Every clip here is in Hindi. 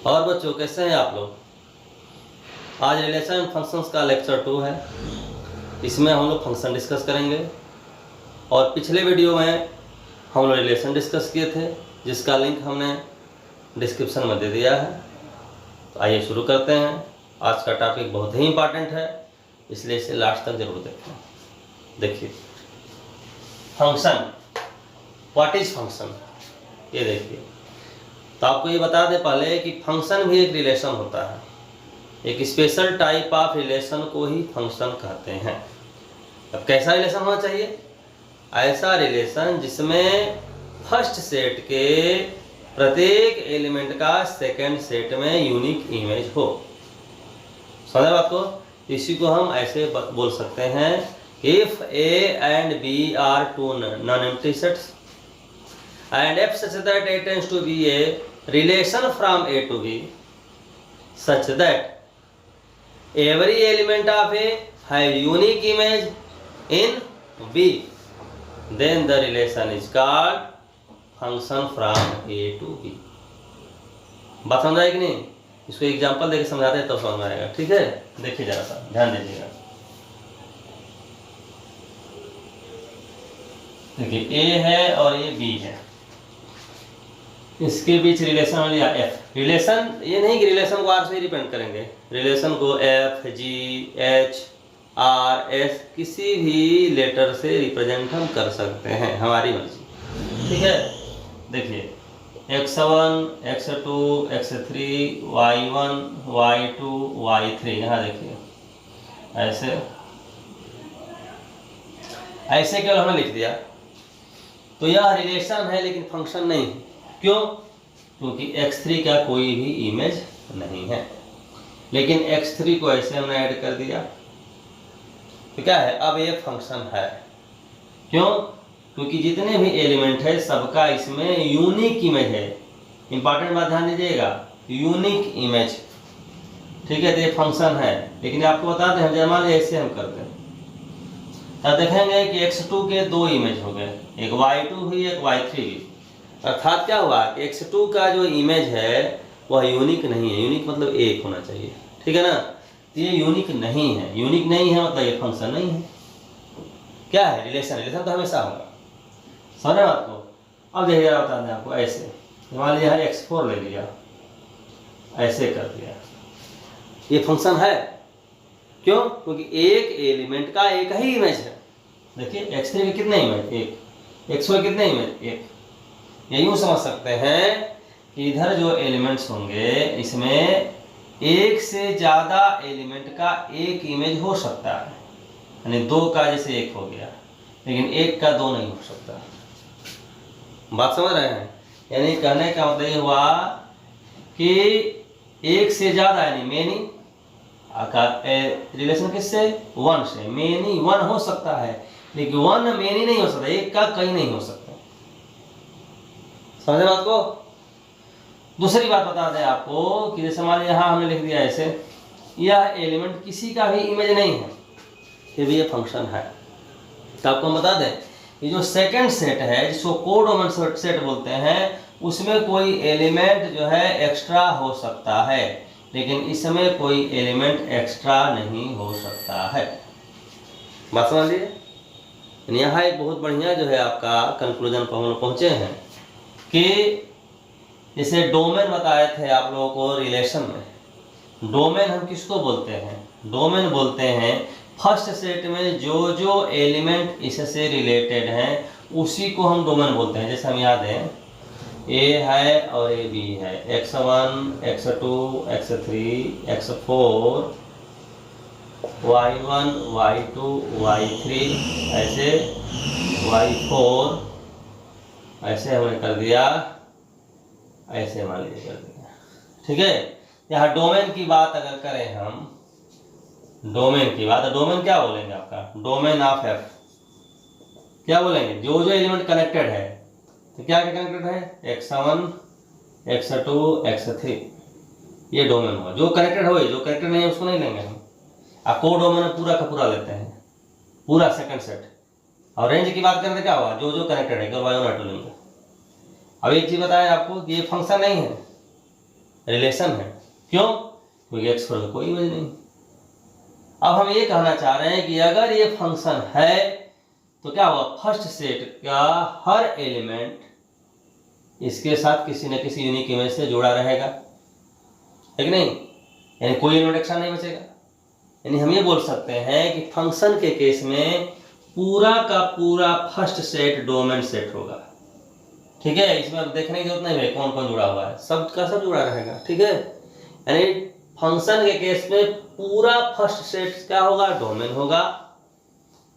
और बच्चों कैसे हैं आप लोग। आज रिलेशन फंक्शंस का लेक्चर 2 है। इसमें हम लोग फंक्शन डिस्कस करेंगे और पिछले वीडियो में हम लोग रिलेशन डिस्कस किए थे जिसका लिंक हमने डिस्क्रिप्शन में दे दिया है। तो आइए शुरू करते हैं। आज का टॉपिक बहुत ही इम्पॉर्टेंट है, इसलिए इसे लास्ट तक जरूर देखें। देखिए फंक्शन, व्हाट इज फंक्शन, ये देखिए। तो आपको ये बता दें पहले कि फंक्शन भी एक रिलेशन होता है। एक स्पेशल टाइप ऑफ रिलेशन को ही फंक्शन कहते हैं। अब कैसा रिलेशन होना चाहिए? ऐसा रिलेशन जिसमें फर्स्ट सेट के प्रत्येक एलिमेंट का सेकंड सेट में यूनिक इमेज हो। समझे बात को? इसी को हम ऐसे बोल सकते हैं, if A and B are two non empty sets and f such that a tends to be a relation from A to B such that every element of A has unique image in B, then the relation is called function from A to B। बात समझ आएगी नहीं? इसको एग्जांपल देके समझाते हैं तो समझ में आएगा। ठीक है, देखिए जरा सा ध्यान दीजिएगा। देखिए A है और ये B है, इसके बीच रिलेशन हो लिया एफ। रिलेशन ये नहीं कि रिलेशन को आर से ही डिपेंड करेंगे, रिलेशन को F, G, H, R, S किसी भी लेटर से रिप्रेजेंट हम कर सकते हैं, हमारी मर्जी। ठीक है, देखिए x1, x2, x3, y1, y2, y3, यहाँ देखिए ऐसे केवल हमने लिख दिया। तो यह रिलेशन है लेकिन फंक्शन नहीं है। क्यों? क्योंकि x3 का कोई भी इमेज नहीं है, लेकिन x3 को ऐसे हमने ऐड कर दिया तो क्या है, अब ये फंक्शन है। क्यों? क्योंकि जितने भी एलिमेंट है सबका इसमें यूनिक इमेज है। इंपॉर्टेंट बात ध्यान दीजिएगा, यूनिक इमेज। ठीक है, तो ये फंक्शन है। लेकिन आपको बता दें, हम मान लीजिए ऐसे हम करते हैं तब देखेंगे कि x2 के दो इमेज हो गए, एक y2 हुई एक y3 हुई। अर्थात क्या हुआ कि x2 का जो इमेज है वह यूनिक नहीं है। यूनिक मतलब एक होना चाहिए, ठीक है ना? तो ये यूनिक नहीं है। यूनिक नहीं है मतलब ये फंक्शन नहीं है। क्या है? रिलेशन। रिलेशन तो हमेशा होगा। समझे बात को? अब देखिए बता दें आपको, ऐसे मान लिया है x4 ले लिया, ऐसे कर दिया, ये फंक्शन है। क्यों? क्योंकि एक एलिमेंट का एक ही इमेज है। देखिए x3 में कितने इमेज? एक। x4 कितने इमेज? एक। ये यूं समझ सकते हैं कि इधर जो एलिमेंट्स होंगे इसमें एक से ज्यादा एलिमेंट का एक इमेज हो सकता है, यानी दो का जैसे एक हो गया, लेकिन एक का दो नहीं हो सकता। बात समझ रहे हैं? यानी कहने का मतलब ये हुआ कि एक से ज्यादा यानी मेनी रिलेशन किससे? वन से। मेनी वन हो सकता है लेकिन वन मेनी नहीं हो सकता, एक का कई नहीं हो सकता। समझे बात को? दूसरी बात बता दें आपको कि जैसे मान लीजिए यहाँ हमने लिख दिया ऐसे, यह एलिमेंट किसी का भी इमेज नहीं है, फिर भी ये फंक्शन है। तो आपको हम बता दें कि जो सेकंड सेट है जिसको कोडोमेन सेट बोलते हैं, उसमें कोई एलिमेंट जो है एक्स्ट्रा हो सकता है, लेकिन इसमें कोई एलिमेंट एक्स्ट्रा नहीं हो सकता है। बात समझ लीजिए। यहाँ एक बहुत बढ़िया जो है आपका कंक्लूजन पर हम लोग पहुँचे हैं कि जैसे डोमेन बताए थे आप लोगों को रिलेशन में। डोमेन हम किसको बोलते हैं? डोमेन बोलते हैं फर्स्ट सेट में जो जो एलिमेंट इससे रिलेटेड हैं उसी को हम डोमेन बोलते हैं। जैसे हम याद हैं, ए है और ए बी है, x1, x2, x3, x4, y1, y2, y3, ऐसे y4 ऐसे हमने कर दिया, ऐसे मान लीजिए कर दिया। ठीक है, यहाँ डोमेन की बात अगर करें हम, डोमेन की बात, डोमेन क्या बोलेंगे आपका? डोमेन ऑफ एफ क्या बोलेंगे? जो जो एलिमेंट कनेक्टेड है। तो क्या क्या कनेक्टेड है? x1, x2, x3, ये डोमेन हुआ। जो कनेक्टेड हो, जो कनेक्टेड नहीं है उसको नहीं लेंगे हम। को डोमेन पूरा का पूरा लेते हैं, पूरा सेकंड सेट। और रेंज की बात करें तो क्या हुआ? जो जो कनेक्टेड है केवल y1 y2 लेंगे। अब एक चीज बताएं आपको कि ये फंक्शन नहीं है, रिलेशन है। क्यों? क्योंकि x4 का कोई इमेज नहीं। अब हम ये कहना चाह रहे हैं कि अगर ये फंक्शन है तो क्या हुआ, फर्स्ट सेट का हर एलिमेंट इसके साथ किसी न किसी यूनिक इमेज से जुड़ा रहेगा, है कि नहीं? यानी कोई एलिमेंट एक्स्ट्रा नहीं बचेगा। यानी हम ये बोल सकते हैं कि फंक्शन के केस में पूरा का पूरा फर्स्ट सेट डोमेन सेट होगा। ठीक है, इसमें अब देखने की जरूरत नहीं है कौन कौन जुड़ा हुआ है, सब का सब जुड़ा रहेगा। ठीक है, यानी फंक्शन के केस में पूरा फर्स्ट सेट क्या होगा, डोमेन होगा,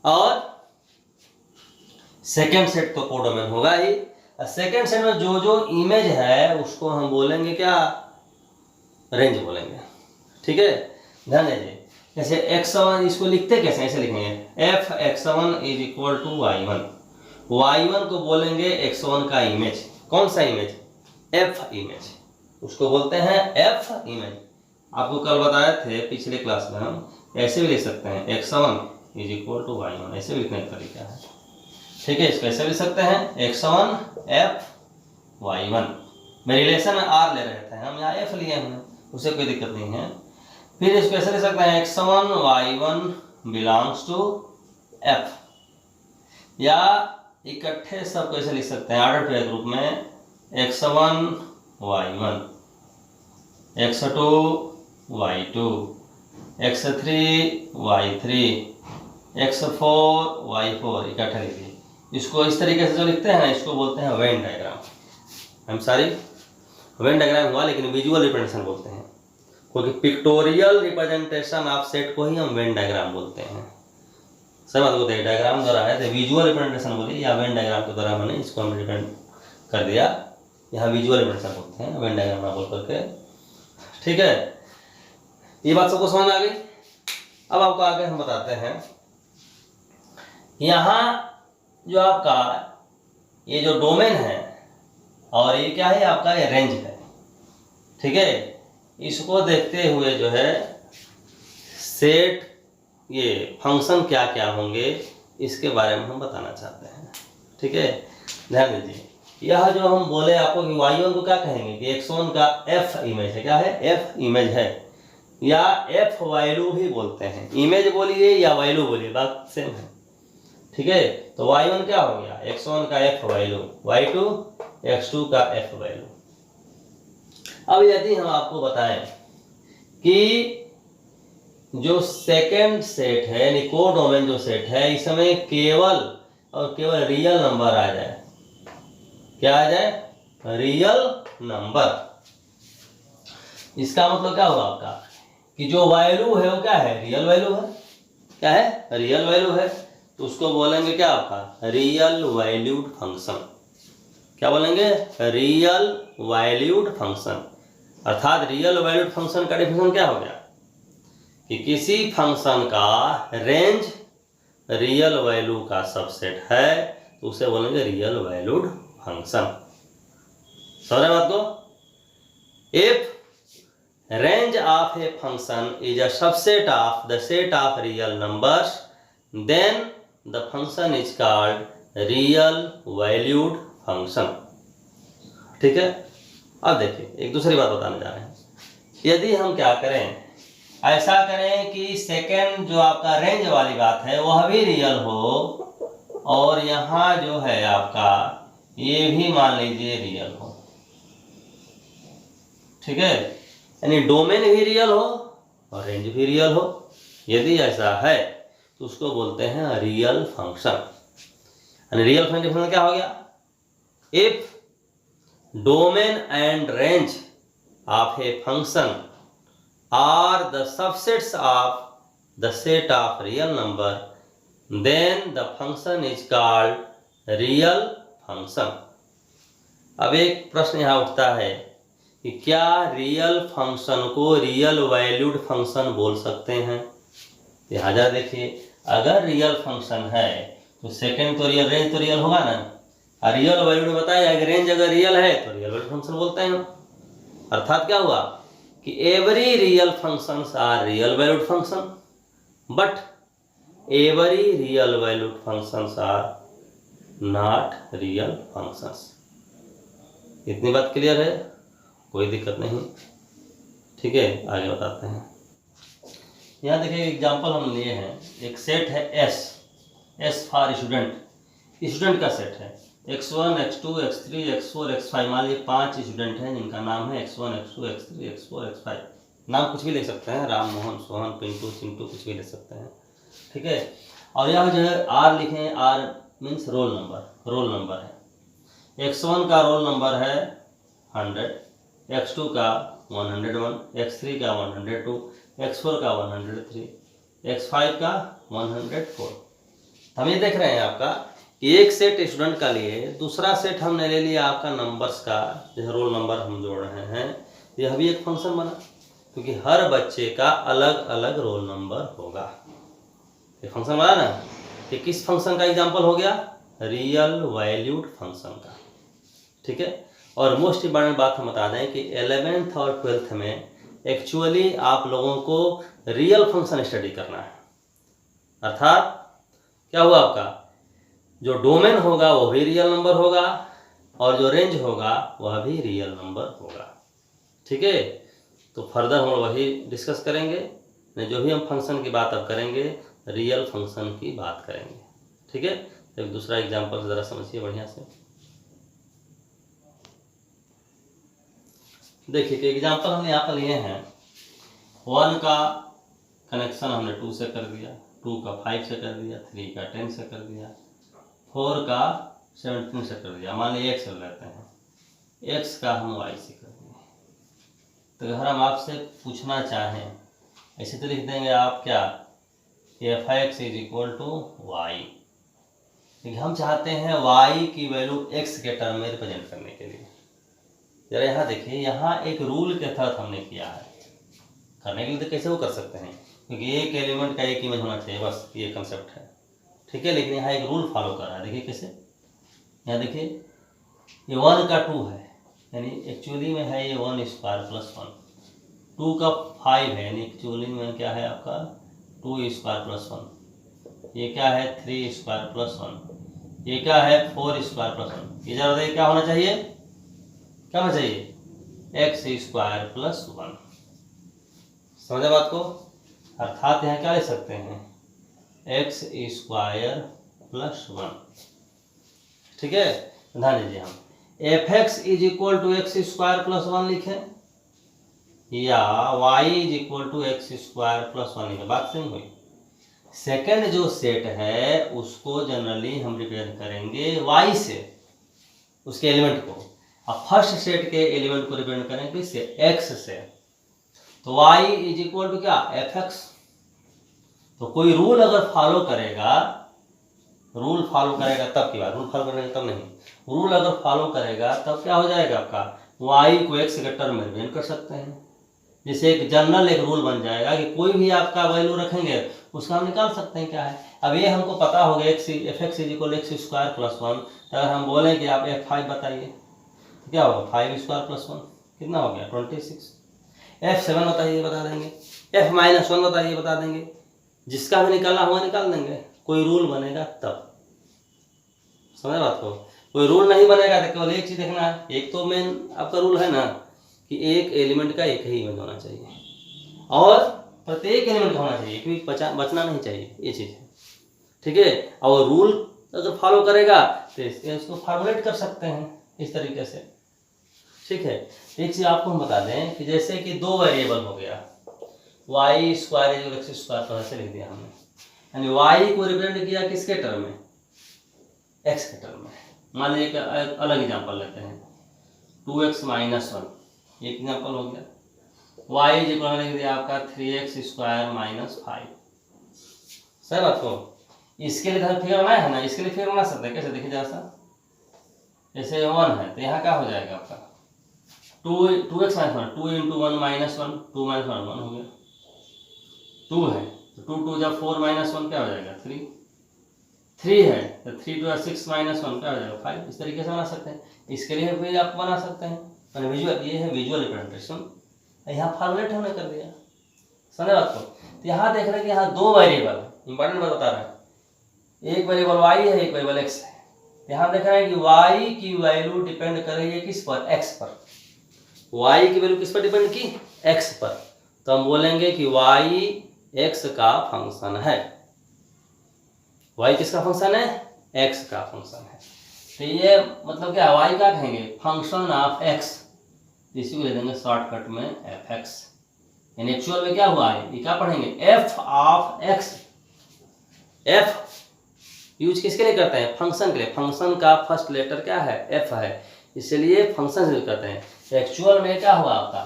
और सेकेंड सेट तो कोडोमेन होगा ही। सेकेंड सेट में जो जो इमेज है उसको हम बोलेंगे क्या, रेंज बोलेंगे। ठीक है, ध्यान दीजिए। जैसे x1 इसको लिखते कैसे, ऐसे लिखेंगे f(x1) = y1। y1 को बोलेंगे x1 का इमेज। कौन सा इमेज? f इमेज, उसको बोलते हैं f इमेज। आपको कल बताए थे पिछले क्लास में, हम ऐसे भी लिख सकते हैं x1 = y1, ऐसे भी लिखने का तरीका है। ठीक है, इसको ऐसे लिख सकते हैं x1 f y1 में रिलेशन में r ले रहे थे हम, यहाँ f लिए हमने, उसे कोई दिक्कत नहीं है। फिर इसको ऐसे लिख सकते हैं x1 y1 belongs to f, या इकट्ठे सबको ऐसे लिख सकते हैं ऑर्डर के रूप में x1 y1 x2 y2 x3 y3 x4 y4 इकट्ठे लिखिए। इसको इस तरीके से जो लिखते हैं ना, इसको बोलते हैं वेन डायग्राम। हम सारी वेन डायग्राम हुआ, लेकिन विजुअल रिप्रेजेंटेशन बोलते हैं, क्योंकि पिक्टोरियल रिप्रेजेंटेशन ऑफ सेट को ही हम वेन डायग्राम बोलते हैं। सब बात बोलते हैं, डायग्राम द्वारा है तो विजुअल रिप्रेजेंटेशन बोलिए, या वेन डायग्राम के द्वारा मैंने इसको हम रिप्रेजेंट कर दिया, यहाँ विजुअल रिप्रेजेंटेशन बोलते हैं, वेन डायग्राम ना बोल करके। ठीक है, ये बात सबको समझ में आ गई। अब आपको आगे हम बताते हैं, यहाँ जो आपका ये जो डोमेन है और ये क्या है आपका, ये रेंज है। ठीक है, इसको देखते हुए जो है सेट ये फंक्शन क्या क्या होंगे इसके बारे में हम बताना चाहते हैं। ठीक है, ध्यान दीजिए। यह जो हम बोले आपको कि y1 को क्या कहेंगे कि x1 का f इमेज है, क्या है, f इमेज है, या f वैल्यू भी बोलते हैं। इमेज बोलिए या वैल्यू बोलिए, बात सेम है। ठीक है, तो y1 क्या हो गया, x1 का f वैल्यू, y2 x2 का f वैल्यू। अब यदि हम आपको बताएं कि जो सेकेंड सेट है यानी कोडोमेन जो सेट है, इसमें केवल और केवल रियल नंबर आ जाए, क्या आ जाए, रियल नंबर। इसका मतलब क्या होगा आपका कि जो वैल्यू है वो क्या है, रियल वैल्यू है, क्या है, रियल वैल्यू है, तो उसको बोलेंगे क्या आपका, रियल वैल्यूड फंक्शन। क्या बोलेंगे, रियल वैल्यूड फंक्शन। अर्थात रियल वैल्यूड फंक्शन का डेफिनेशन क्या हो गया कि किसी फंक्शन का रेंज रियल वैल्यू का सबसेट है तो उसे बोलेंगे रियल वैल्यूड फंक्शन। समझ बात को? If range of a function is a subset of the set of real numbers, then the function is called real valued function। ठीक है, अब देखिए एक दूसरी बात बताने जा रहे हैं। यदि हम क्या करें, ऐसा करें कि सेकेंड जो आपका रेंज वाली बात है वह भी रियल हो, और यहाँ जो है आपका ये भी मान लीजिए रियल हो। ठीक है, यानी डोमेन भी रियल हो और रेंज भी रियल हो। यदि ऐसा है तो उसको बोलते हैं रियल फंक्शन। यानी रियल फंक्शन क्या हो गया, if domain and range of a function are the subsets of the set of real number, then the function is called real function. अब एक प्रश्न यहाँ उठता है कि क्या रियल फंक्शन को रियल वैल्यूड फंक्शन बोल सकते हैं? लिहाजा देखिए, अगर रियल फंक्शन है तो सेकंड तो रियल, रेंज तो रियल होगा ना। और रियल वैल्यूड बताया कि रेंज अगर रियल है तो रियल वैल्यूड फंक्शन बोलते हैं। अर्थात क्या हुआ कि every real functions are real valued function, but every real valued functions are not real functions. इतनी बात क्लियर है? कोई दिक्कत नहीं। ठीक है, आगे बताते हैं। यहाँ देखिए एग्जांपल हम लिए हैं, एक सेट है एस फॉर स्टूडेंट का सेट है, x1 x2 x3 x4 x5। मान लीजिए 5 स्टूडेंट हैं जिनका नाम है x1 x2 x3 x4 x5। नाम कुछ भी लिख सकते हैं, राम मोहन सोहन पिंटू चिंटू, कुछ भी लिख सकते हैं, ठीक है। और यहाँ जो है R लिखें, R मीन्स रोल नंबर है। x1 का रोल नंबर है 100, x2 का 101, x3 का 102, x4 का 103, x5 का 104। हम ये देख रहे हैं आपका एक सेट स्टूडेंट का लिए, दूसरा सेट हमने ले लिया आपका नंबर्स का, जैसे रोल नंबर हम जोड़ रहे हैं। यह भी एक फंक्शन बना, क्योंकि हर बच्चे का अलग अलग रोल नंबर होगा। ये फंक्शन बना ना, ये किस फंक्शन का एग्जांपल हो गया? रियल वैल्यूड फंक्शन का, ठीक है। और मोस्ट इंपॉर्टेंट बात हम बता दें कि 11th और 12th में एक्चुअली आप लोगों को रियल फंक्शन स्टडी करना है। अर्थात क्या हुआ आपका, जो डोमेन होगा वो भी रियल नंबर होगा, और जो रेंज होगा वह भी रियल नंबर होगा, ठीक है। तो फर्दर हम वही डिस्कस करेंगे, जो भी हम फंक्शन की बात अब करेंगे रियल फंक्शन की बात करेंगे, ठीक है। एक दूसरा एग्जांपल ज़रा समझिए बढ़िया से। देखिए कि एग्जांपल हमने यहाँ पर लिए हैं, 1 का कनेक्शन हमने 2 से कर दिया, 2 का 5 से कर दिया, 3 का 10 से कर दिया, 4 का 17 से कर दिया। मान लीजिए x लेते हैं, x का हम y से कर दिए। तो अगर हम आपसे पूछना चाहें, ऐसे तो लिख देंगे आप क्या, f(x) = y। लेकिन हम चाहते हैं y की वैल्यू x के टर्म में रिप्रेजेंट करने के लिए। जरा यहाँ देखिए, यहाँ एक रूल के तहत हमने किया है। करने के लिए तो कैसे वो कर सकते हैं, क्योंकि एक एलिमेंट का एक इमेज होना चाहिए, बस ये कंसेप्ट है, ठीक है। लेकिन यहाँ एक रूल फॉलो कर रहा है, देखिए कैसे। यहाँ देखिए ये 1 का 2 है, यानी एक्चुअली में है ये 1² + 1। 2 का 5 है, यानी एक्चुअली में क्या है आपका 2² + 1। ये क्या है 3² + 1। ये क्या है 4² + 1। ये जरा देखिए क्या होना चाहिए, क्या होना चाहिए, x² + 1। समझे बात को? अर्थात यहाँ क्या लिख सकते हैं, x² + 1, ठीक है। ध्यान दीजिए, हम f(x) = x² + 1 लिखें, या y = x² + 1 लिखें, बात सही हुई। सेकंड जो सेट है उसको जनरली हम रिप्रेजेंट करेंगे y से, उसके एलिमेंट को, और फर्स्ट सेट के एलिमेंट को रिप्रेजेंट करेंगे किससे, x से। तो y = क्या, f(x). तो कोई रूल अगर फॉलो करेगा, तब की बात, रूल फॉलो करेगा तब नहीं, रूल अगर फॉलो करेगा तब क्या हो जाएगा आपका, y को x के टर्म में रिप्रेजेंट कर सकते हैं। जैसे एक जनरल एक रूल बन जाएगा कि कोई भी आपका वैल्यू रखेंगे उसका हम निकाल सकते हैं क्या है। अब ये हमको पता हो गया f(x) = x² + 1। अगर हम बोलें कि आप f5 बताइए, तो क्या होगा 5² + 1 कितना हो गया 26। f7 बताइए, बता देंगे। f-1 बताइए, बता देंगे। जिसका भी निकालना होगा निकाल देंगे, कोई रूल बनेगा तब। समझ बात को? कोई रूल नहीं बनेगा तो केवल एक चीज देखना है, एक तो मेन आपका रूल है ना कि एक एलिमेंट का एक ही इमेज होना चाहिए, और प्रत्येक एलिमेंट का होना चाहिए, क्योंकि बचना नहीं चाहिए, ये चीज है, ठीक है। और रूल अगर फॉलो करेगा तो इसको फॉर्मुलेट कर सकते हैं इस तरीके से, ठीक है। एक चीज आपको हम बता दें कि जैसे कि 2 वेरिएबल हो गया, y² = x² तो ऐसे लिख दिया हमने, यानी y को रिप्रेजेंट किया किसके टर्म में, x के टर्म में। मान लीजिए एक अलग एग्जांपल लेते हैं, 2x - 1, एक एग्जांपल हो गया। y = लिख दिया आपका 3x² - 5। सही बात को? इसके लिए फिगर बनाया है ना, इसके लिए फिगर बना सकते हैं, कैसे देखिए जरा सा। जैसे 1 है तो यहाँ क्या हो जाएगा आपका 2x - 1, 2 × 1 - 1, 2 - 1 1 हो गया। 2 है तो 2 × 2 = 4 - 1 क्या हो जाएगा 3। 3 है तो 3 × 2 = 6 - 1 क्या हो जाएगा 5। इस तरीके से बना सकते हैं। इसके लिए भी आप बना सकते हैं, मैंने विजुअल, ये है विजुअल रिप्रेजेंटेशन। यहाँ फॉर्मुलेट हमने कर दिया, समझे बात को? तो यहाँ देख रहे हैं कि यहाँ 2 वेरिएबल, इंपॉर्टेंट बात बता रहा है, एक वेरिएबल y है, एक वेरिएबल x है। यहाँ देख रहे हैं कि y की वैल्यू डिपेंड करेगी किस पर, x पर। y की वैल्यू किस पर डिपेंड की, x पर, तो हम बोलेंगे कि y x का फंक्शन है। y किसका फंक्शन है, x का फंक्शन है। तो ये मतलब क्या, y क्या कहेंगे, फंक्शन ऑफ x, इसी को ले देंगे शॉर्टकट में fx। यानी एक्चुअल में क्या हुआ है, ये क्या पढ़ेंगे, f of x। f use किसके लिए करते हैं, फंक्शन के लिए। फंक्शन का फर्स्ट लेटर क्या है, f है, इसलिए फंक्शन यूज करते हैं। तो एक्चुअल में क्या हुआ आपका,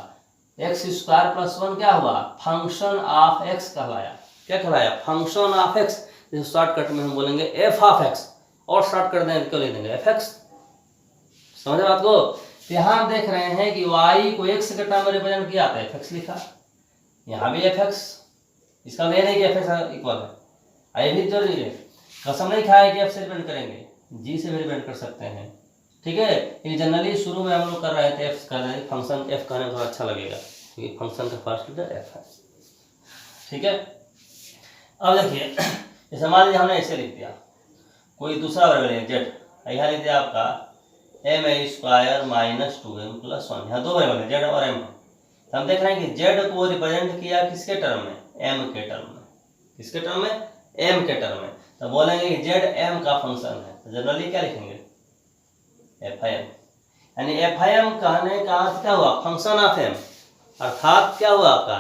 x स्क्वायर प्लस 1 क्या हुआ, फंक्शन ऑफ x कहलाया। क्या कहलाया, फंक्शन ऑफ x। जैसे शॉर्टकट में हम बोलेंगे f ऑफ x, और शॉर्ट कर देंगे तो ले देंगे fx। समझे बात को। यहाँ हम देख रहे हैं कि y को x के टर्म में रिप्रेजेंट किया था, fx लिखा, यहाँ भी fx, इसका नहीं कि fx इक्वल है, ये भी जरूरी है। कसम नहीं खाए कि f से रिप्रेजेंट करेंगे, g से भी रिप्रेजेंट कर सकते हैं, ठीक है। लेकिन जनरली शुरू में हम लोग कर रहे थे f कर रहे थे, फंक्शन f कहने में थोड़ा अच्छा लगेगा क्योंकि फंक्शन का फर्स्ट लेटर f है, ठीक है। अब देखिए, जैसे मान लीजिए हमने ऐसे लिख दिया, कोई दूसरा वेरिएबल है z, यहाँ लिख दिया आपका m square minus 2m plus 1, यहाँ दो वेरिएबल है z और m। तो हम देख रहे हैं कि z को रिप्रेजेंट किया किसके टर्म में, m के टर्म में। किसके टर्म में, m के टर्म में। तो बोलेंगे कि z m का फंक्शन है, तो जनरली क्या लिखेंगे, f(m), यानी f(m) कहने का अर्थ क्या हुआ, फंक्शन ऑफ m, अर्थात क्या हुआ आपका,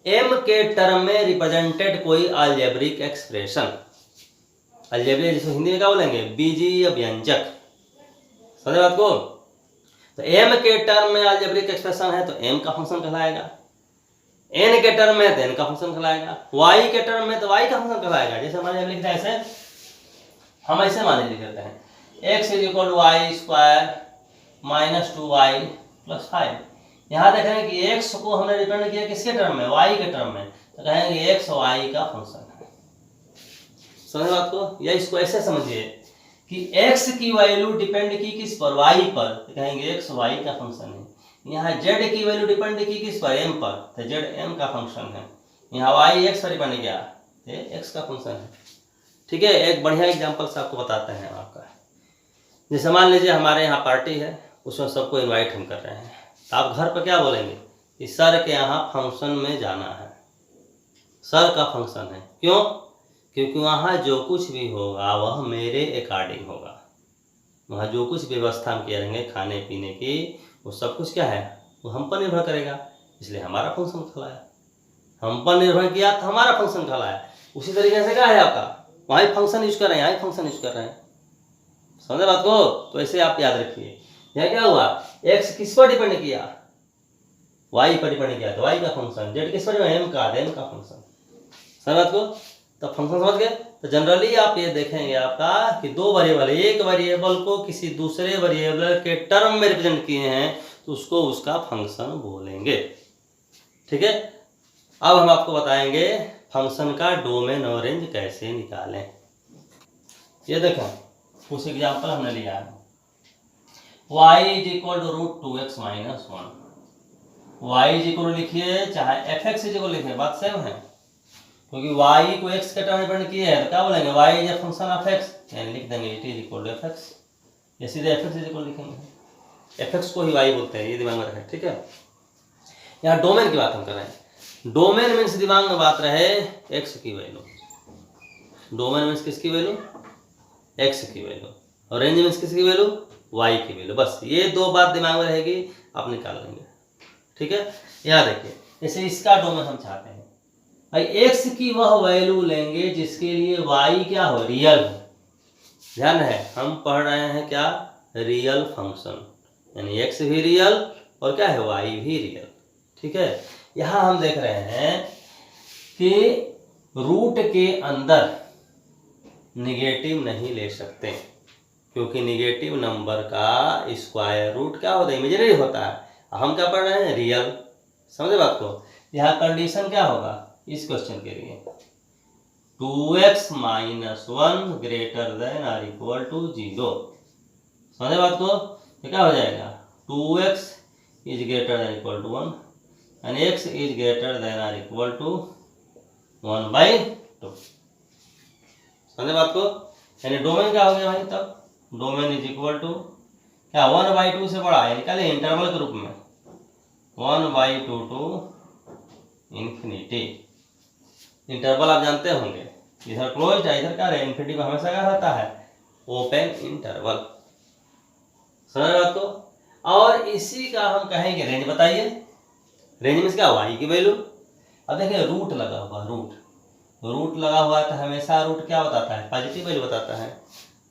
m के टर्म में रिप्रेजेंटेड कोई अलजेब्रिक एक्सप्रेशन। अलजेब्रिक जिसको हिंदी में क्या बोलेंगे, बीजीय व्यंजक। समझे बात को। तो m के टर्म में अलजेब्रिक एक्सप्रेशन है तो m का फंक्शन कहलाएगा, n के टर्म में तो n का फंक्शन कहलाएगा, y के टर्म में तो y का फंक्शन कहलाएगा। जैसे हमारे लिखते हैं ऐसे, हम ऐसे मान लिख देते हैं x is equal to y square minus 2y plus 5। यहाँ देख रहे हैं कि x को हमने रिप्रेजेंट किया किसके टर्म में, y के टर्म में, तो कहेंगे x y का फंक्शन है। समझ बात को। या इसको ऐसे समझिए कि x की वैल्यू डिपेंड की किस पर, y पर, तो कहेंगे x y का फंक्शन है। यहाँ z की वैल्यू डिपेंड की किस पर, m पर, तो z m का फंक्शन है। यहाँ y x पर डिपेंड किया, तो x का फंक्शन है, ठीक है। एक बढ़िया एग्जांपल से आपको बताते हैं आपका। जैसे मान लीजिए हमारे यहाँ पार्टी है, उसमें सबको इनवाइट हम कर रहे हैं, तो आप घर पर क्या बोलेंगे कि सर के यहाँ फंक्शन में जाना है, सर का फंक्शन है। क्यों, क्योंकि वहाँ जो कुछ भी होगा वह मेरे अकॉर्डिंग होगा, वहाँ जो कुछ व्यवस्था हम करेंगे खाने पीने की, वो सब कुछ क्या है, वो हम पर निर्भर करेगा, इसलिए हमारा फंक्शन कहलाया। हम पर निर्भर किया तो हमारा फंक्शन कहलाया। उसी तरीके से क्या है आपका, वहाँ फंक्शन यूज कर रहे हैं, यहाँ फंक्शन यूज कर रहे हैं। समझे बात को। तो ऐसे आप याद रखिए, यहाँ क्या हुआ, x किस पर डिपेंड किया, y पर डिपेंड किया तो y का फंक्शन, z किस पर, m का, m का फंक्शन। समझ बात को। तो फंक्शन समझ गए। तो जनरली आप ये देखेंगे आपका कि दो वेरिएबल, एक वेरिएबल को किसी दूसरे वेरिएबल के टर्म में रिप्रेजेंट किए हैं तो उसको उसका फंक्शन बोलेंगे, ठीक है। अब हम आपको बताएंगे फंक्शन का डोमेन और रेंज कैसे निकालें। ये देखें, कुछ एग्जांपल हमने लिया है, y is equal to root 2x minus 1। y is equal लिखिए चाहे fx इज इक्वल लिखिए, बात सेम है, क्योंकि y को x के टर्म में डिपेंड किया है तो क्या बोलेंगे, y is a function of x, यानी लिख देंगे it is equal to fx, या सीधे fx इज इक्वल लिखेंगे, fx को ही y बोलते हैं, ये दिमाग में रखें, ठीक है। यहाँ डोमेन की बात हम कर रहे हैं। डोमेन मीन्स दिमाग में बात रहे x की वैल्यू, डोमेन मीन्स किसकी वैल्यू, x की वैल्यू, और रेंज मीन्स किसकी वैल्यू, y की वैल्यू। बस ये दो बात दिमाग में रहेगी, आप निकाल लेंगे, ठीक है। यहाँ देखिए, जैसे इसका डोमेन हम चाहते हैं भाई x की वह वैल्यू लेंगे जिसके लिए y क्या हो, रियल हो। ध्यान है, हम पढ़ रहे हैं क्या, रियल फंक्शन, यानी x भी रियल और क्या है, y भी रियल, ठीक है। यहाँ हम देख रहे हैं कि रूट के अंदर निगेटिव नहीं ले सकते, क्योंकि निगेटिव नंबर का स्क्वायर रूट क्या होता है, इमेजिनरी होता है। हम क्या पढ़ रहे हैं, रियल। समझे बात को। यहाँ कंडीशन क्या होगा इस क्वेश्चन के लिए, 2x minus 1 greater than or equal to 0। समझे बात को। तो क्या हो जाएगा, 2x is greater than equal to 1 and x is greater than or equal to 1/2। समझे बात को। यानी डोमेन क्या हो गया भाई, तब डोमेन इज इक्वल टू क्या, 1/2 से बड़ा है, निकाले इंटरवल के रूप में, 1/2 टू इन्फिनिटी। इंटरवल आप जानते होंगे, इधर क्लोज्ड है, इधर क्या है, इन्फिनिटी को हमेशा क्या रहता है, ओपन इंटरवल। समझ बात को। और इसी का हम कहेंगे रेंज। बताइए रेंज में क्या हुआ, y की वैल्यू। अब देखिए रूट लगा हुआ, रूट लगा हुआ है तो हमेशा रूट क्या बताता है, पॉजिटिव वैल्यू बताता है,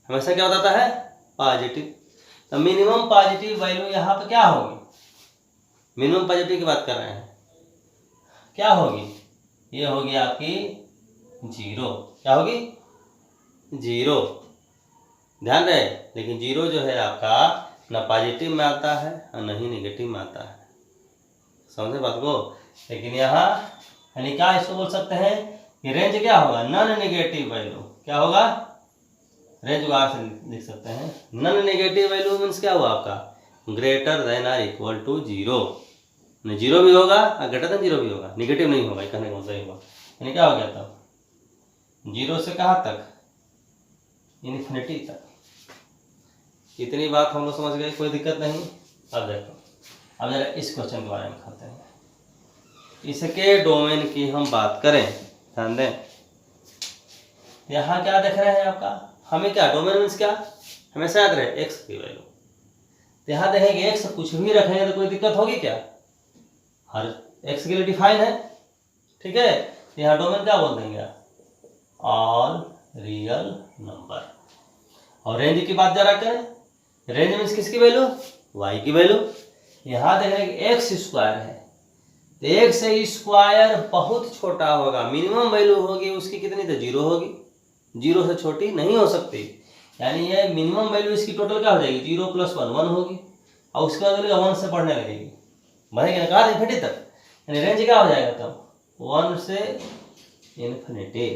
हमेशा क्या बताता है, पॉजिटिव। तो मिनिमम पॉजिटिव वैल्यू यहाँ पे क्या होगी, मिनिमम पॉजिटिव की बात कर रहे हैं, क्या होगी, ये होगी आपकी 0। क्या होगी, 0। ध्यान रहे, लेकिन 0 जो है आपका ना पॉजिटिव में आता है और ना ही नेगेटिव में आता है। समझे बात को। लेकिन यहाँ यानी क्या इसको बोल सकते हैं कि रेंज क्या होगा, नॉन नेगेटिव वैल्यू। क्या होगा, रेंज को आप लिख सकते हैं नॉन नेगेटिव वैल्यू मीन्स क्या हुआ आपका, ग्रेटर देन और इक्वल टू 0। 0 भी होगा और ग्रेटर देन 0 भी होगा, नेगेटिव नहीं होगा, कहने का मतलब हुआ। यानी क्या हो गया तब, 0 से कहाँ तक, इन्फिनिटी तक। इतनी बात हम लोग समझ गए, कोई दिक्कत नहीं। अब देखो, अब जरा इस क्वेश्चन के बारे में खाते हैं। इसके डोमेन की हम बात करें, ध्यान दें, यहाँ क्या देख रहे हैं आपका, हमें क्या डोमेन मीन्स क्या, हमेशा याद रहे x की वैल्यू। तो यहाँ देखेंगे x कुछ भी रखेंगे तो कोई दिक्कत होगी क्या, हर x के लिए डिफाइन है, ठीक है। तो यहाँ डोमेन क्या बोल देंगे, ऑल रियल नंबर। और रेंज की बात जरा करें, रेंज मीन्स किसकी वैल्यू, y की वैल्यू। यहाँ देख रहे हैं एक्स स्क्वायर है, तो एक्स स्क्वायर बहुत छोटा होगा, मिनिमम वैल्यू होगी उसकी कितनी, तो 0 होगी, 0 से छोटी नहीं हो सकती। यानी ये मिनिमम वैल्यू इसकी टोटल क्या हो जाएगी, 0 + 1 1 होगी, और उसके बाद 1 से बढ़ने लगेगी, बढ़ेगी ना कहाँ इन्फिनिटी तक। यानी रेंज क्या हो जाएगा तब, 1 से इन्फिनिटी।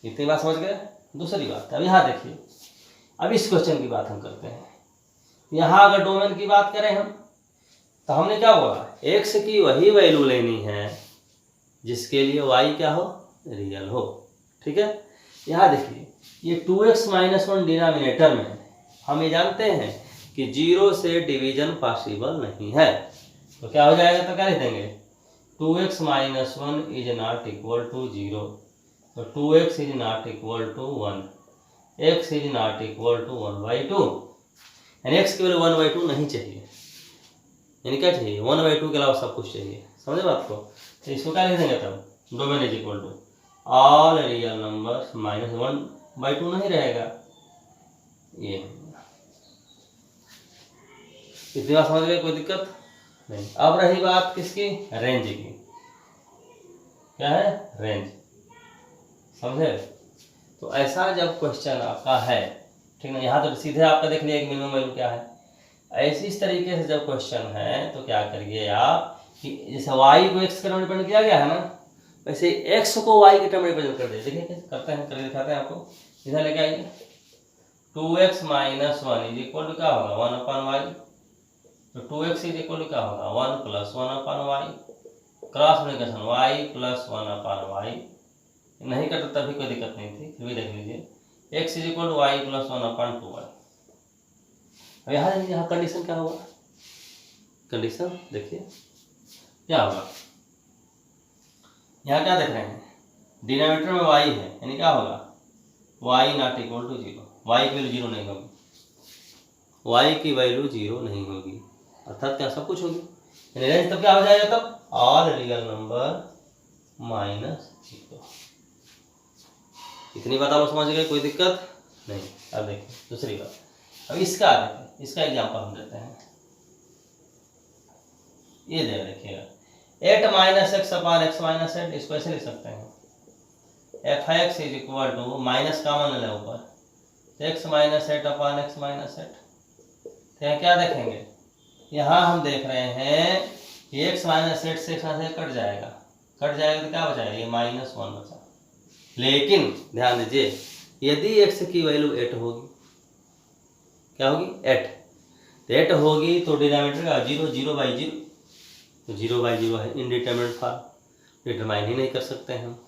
इतनी बात समझ गए। दूसरी बात, अब यहाँ देखिए, अब इस क्वेश्चन की बात हम करते हैं। यहाँ अगर डोमेन की बात करें हम, तो हमने क्या बोला, x की वही वैल्यू लेनी है जिसके लिए y क्या हो, रियल हो, ठीक है। यहाँ देखिए ये 2x - 1 डिनोमिनेटर में है, हम ये जानते हैं कि 0 से डिवीजन पॉसिबल नहीं है, तो क्या हो जाएगा, तो क्या लिख देंगे, 2x - 1 is not equal to 0, तो 2x is not equal to 1, x is not equal to 1/2। यानी x की वैल्यू 1/2 नहीं चाहिए, यानी क्या चाहिए, 1/2 के अलावा सब कुछ चाहिए। समझे बात को। तो इसको क्या लिख देंगे तब, domain is equal to all real numbers minus 1/2 नहीं रहेगा, ये इतनी बात समझ गए, कोई दिक्कत नहीं। अब रही बात किसकी, रेंज की। क्या है, रेंज, समझे। तो ऐसा जब क्वेश्चन आपका है, ठीक ना, यहाँ तो सीधे आपका देख लिया कि मिनिमम वैल्यू क्या है। ऐसी इस तरीके से जब क्वेश्चन है तो क्या करिए आप कि जैसे y को x के टर्म में रिप्रेजेंट किया गया है ना, वैसे x को y के टर्म में रिप्रेजेंट कर दिए। देखिए कैसे करते हैं, करके दिखाते हैं आपको। इधर लेके आइए, 2x - 1 इज इक्वल टू क्या होगा, 1/y। तो 2x इज इक्वल टू क्या होगा, 1 + 1/y, cross multiplication y + 1/y। नहीं करते तभी कोई दिक्कत नहीं थी, फिर भी देख लीजिए, x is equal to y + 1/2y। अब यहाँ कंडीशन क्या होगा, कंडीशन देखिए क्या होगा, यहाँ क्या देख रहे हैं, डिनोमिनेटर में y है, यानी क्या होगा, y not equal to 0, y की वैल्यू 0 नहीं होगी, y की वैल्यू 0 नहीं होगी, अर्थात क्या सब कुछ होगी। यानी रेंज तब क्या हो जाएगा, तब ऑल रियल नंबर -0। इतनी बात आप समझ गए, कोई दिक्कत नहीं। अब देखिए दूसरी बात, अब इसका देखिए, इसका एग्जांपल हम देते हैं। ये देखिएगा 8 - x/x - 8, इसको ऐसे लिख सकते हैं, f(x) is equal to minus common ले ऊपर, x - 8/x - 8। तो यहाँ क्या देखेंगे, यहाँ हम देख रहे हैं कि x - 8 से x - 8 कट जाएगा, तो क्या बचाएगा, ये -1 बचा। लेकिन ध्यान दीजिए, यदि x की वैल्यू 8 होगी, क्या होगी, 8, तो 8 होगी तो डिनोमिनेटर का 0/0, तो 0/0 है इनडिटरमिनेट फॉर्म, डिटरमाइन ही नहीं कर सकते हैं हम।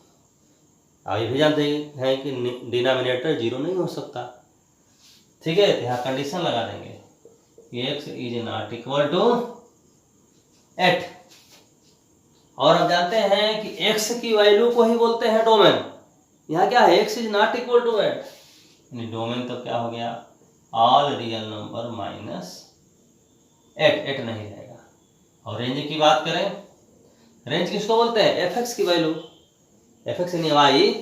आप ये भी जानते हैं कि डिनोमिनेटर 0 नहीं हो सकता, ठीक है। तो यहाँ कंडीशन लगा देंगे कि x is not equal to eight. और हम जानते हैं कि x की वैल्यू को ही बोलते हैं डोमेन। यहाँ क्या है, x is not equal to eight, यानी डोमेन तो क्या हो गया, all real number minus eight, eight नहीं रहेगा। और रेंज की बात करें, रेंज किसको बोलते हैं, एफ एक्स की वैल्यू, एफ एक्स यानी वाई,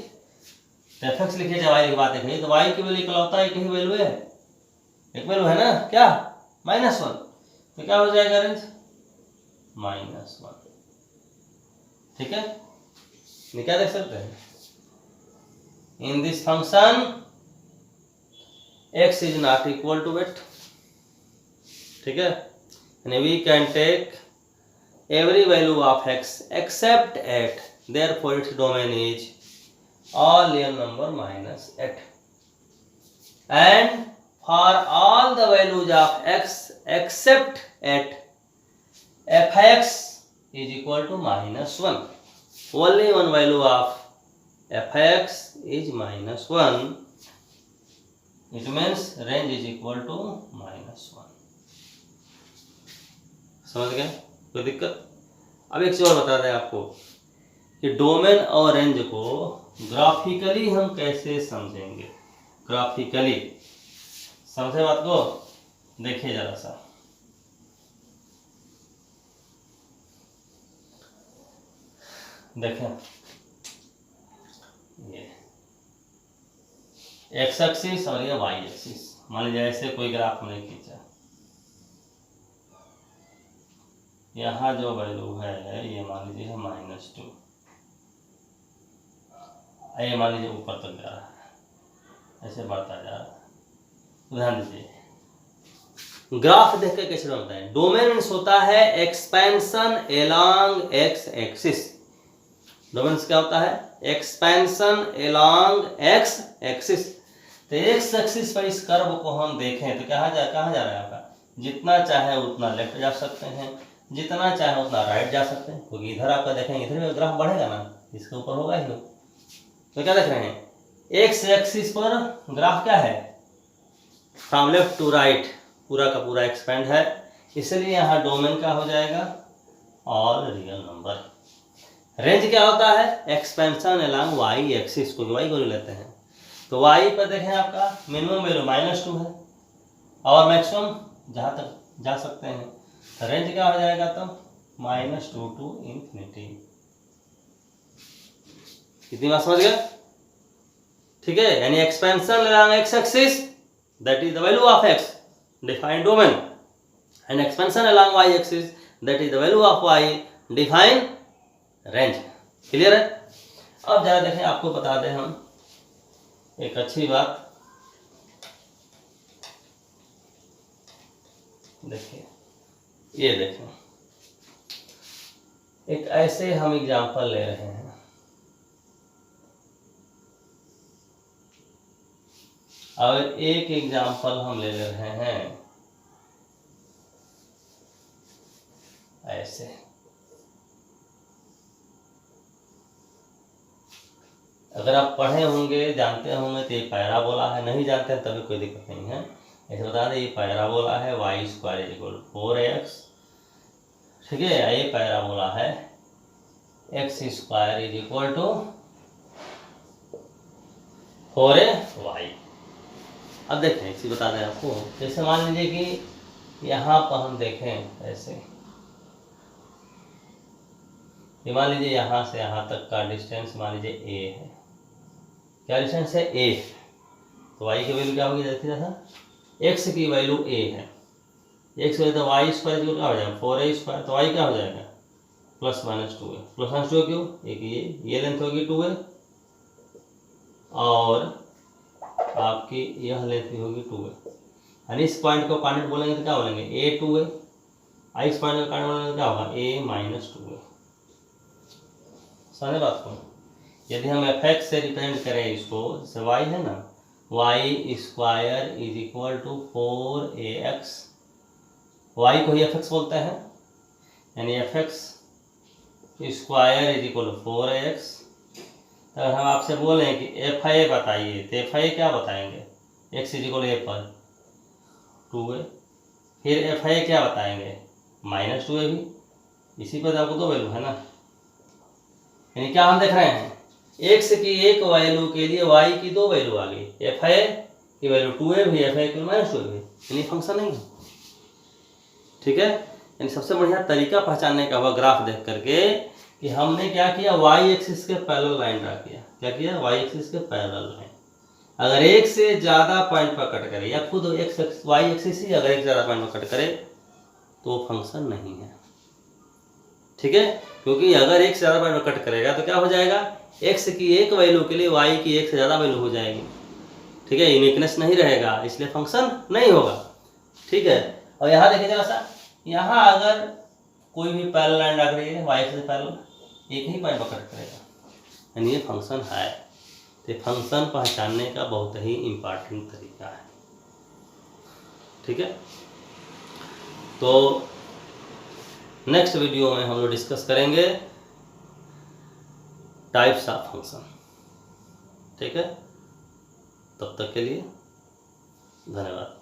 तो एफ एक्स लिखे जाए वाई की बात है, तो वाई की वैल्यू इकलौता एक ही वैल्यू है, एक वैल्यू है ना, क्या, -1, तो क्या हो जाएगा रेंज, -1। ठीक है, क्या देख सकते हैं, in this function x is not equal to eight. ठीक है, यानी we can take every value of x except 8, therefore its domain is all real number minus 8, and for all the values of x except 8, fx is equal to -1, only one value of fx is -1, it means range is equal to -1। समझ गए, कोई दिक्कत। अब एक चीज और बता दें आपको कि डोमेन और रेंज को ग्राफिकली हम कैसे समझेंगे, ग्राफिकली समझे बात को, देखिए जरा सा, देखें ये एक्स एक्सिस और ये वाई एक्सिस, मान लीजिए ऐसे कोई ग्राफ हमने खींचा, यहाँ जो वैल्यू है ये मान लीजिए है -2, ये मान लीजिए ऊपर तक जा रहा है, ऐसे बढ़ता जा रहा है। ध्यान दीजिए, ग्राफ देख के कैसे बनता है, डोमेन मीन्स होता है expansion along x axis, domain क्या होता है, एक्सपेंशन एलॉन्ग एक्स एक्सिस। तो एक्स एक्सिस पर इस कर्व को हम देखें तो कहाँ जा रहा है आपका, जितना चाहे उतना लेफ्ट जा सकते हैं, जितना चाहे उतना राइट जा सकते हैं, क्योंकि इधर आपका देखेंगे इधर में ग्राफ बढ़ेगा ना, इसके ऊपर होगा ही। तो क्या देख रहे हैं, एक्स एक्सिस पर ग्राफ क्या है, फ्रॉम लेफ्ट टू राइट पूरा का पूरा एक्सपेंड है, इसलिए यहाँ डोमेन क्या हो जाएगा, ऑल रियल नंबर। रेंज क्या होता है, एक्सपेंशन अलोंग वाई एक्सिस, को वाई को लेते हैं, तो वाई पर देखें आपका मिनिमम वैल्यू -2 है और मैक्सिमम जहाँ तक जा सकते हैं, तो रेंज क्या हो जाएगा, तो -2 टू इंफिनिटी। कितनी बात समझ गए, ठीक है, यानी expansion along X axis that is the value of X define domain, and expansion along Y axis that is the value of Y define range. Clear है। अब जरा देखें, आपको बता दें हम एक अच्छी बात, देखिए ये देखें, एक ऐसे हम एग्जांपल ले रहे हैं, और एक एग्जांपल हम ले रहे हैं ऐसे, अगर आप पढ़े होंगे जानते होंगे तो ये पैराबोला है, नहीं जानते हैं तभी कोई दिक्कत नहीं है, ऐसे बता दें ये पैराबोला है y² = 4x, ठीक है, ये पैराबोला है x² = 4y। अब देखें एक चीज बता दें आपको, जैसे मान लीजिए कि यहाँ पर हम देखें ऐसे, मान लीजिए यहाँ से यहाँ तक का डिस्टेंस मान लीजिए a है, क्या डिस्टेंस है, a, तो y की वैल्यू क्या होगी, जैसे x की वैल्यू a है, x वैल्यू तो y² क्या हो जाएगा 4a², तो y क्या हो जाएगा +-2a, +-2 क्यों, एक ये लेंथ होगी 2a और आपकी यह लेंथ भी होगी 2a, यानी इस पॉइंट को कॉर्डिनेट बोलेंगे तो क्या बोलेंगे a2a, इस पॉइंट को कॉर्डिनेट बोलेंगे तो क्या होगा a-2a। समझे बात को, यदि हम fx से रिप्रेजेंट करें इसको, जैसे y है ना, y² = 4ax, y को ही fx बोलते हैं, यानी fx² = 4ax। तो अगर हम आपसे बोलें कि fi बताइए, तो fi क्या बताएंगे, x = a पर 2a, फिर fi क्या बताएंगे -2a भी, इसी पर आपको 2 वैल्यू है ना, यानी क्या हम देख रहे हैं, x की एक वैल्यू के लिए y की 2 वैल्यू आ गई, एफ है की वैल्यू 2a भी, एफ है की -2a भी, यानी फंक्शन नहीं है। ठीक है, यानी सबसे बढ़िया तरीका पहचानने का हुआ ग्राफ देख करके कि हमने क्या किया, y एक्सिस के पैरेलल लाइन ड्रा किया। क्या किया, y एक्सिस के पैरेलल लाइन। अगर एक से ज़्यादा पॉइंट पर कट करे या खुद y एक्सिस ही अगर एक ज़्यादा पॉइंट पर कट करे तो फंक्शन नहीं है। ठीक है, क्योंकि अगर एक से ज़्यादा पॉइंट पर कट करेगा तो क्या हो जाएगा, x की एक वैल्यू के लिए y की एक से ज़्यादा वैल्यू हो जाएगी। ठीक है, यूनिकनेस नहीं रहेगा, इसलिए फंक्शन नहीं होगा। ठीक है, और यहाँ देखिए जरा सा, यहाँ अगर कोई भी पैरेलल लाइन रख रही है y से पैरेलल, एक ही पॉइंट पर कट करेगा, यानी ये फंक्शन है। तो फंक्शन पहचानने का बहुत ही इम्पॉर्टेंट तरीका है। ठीक है, तो नेक्स्ट वीडियो में हम लोग डिस्कस करेंगे टाइप्स ऑफ फंक्शन। ठीक है, तब तक के लिए धन्यवाद।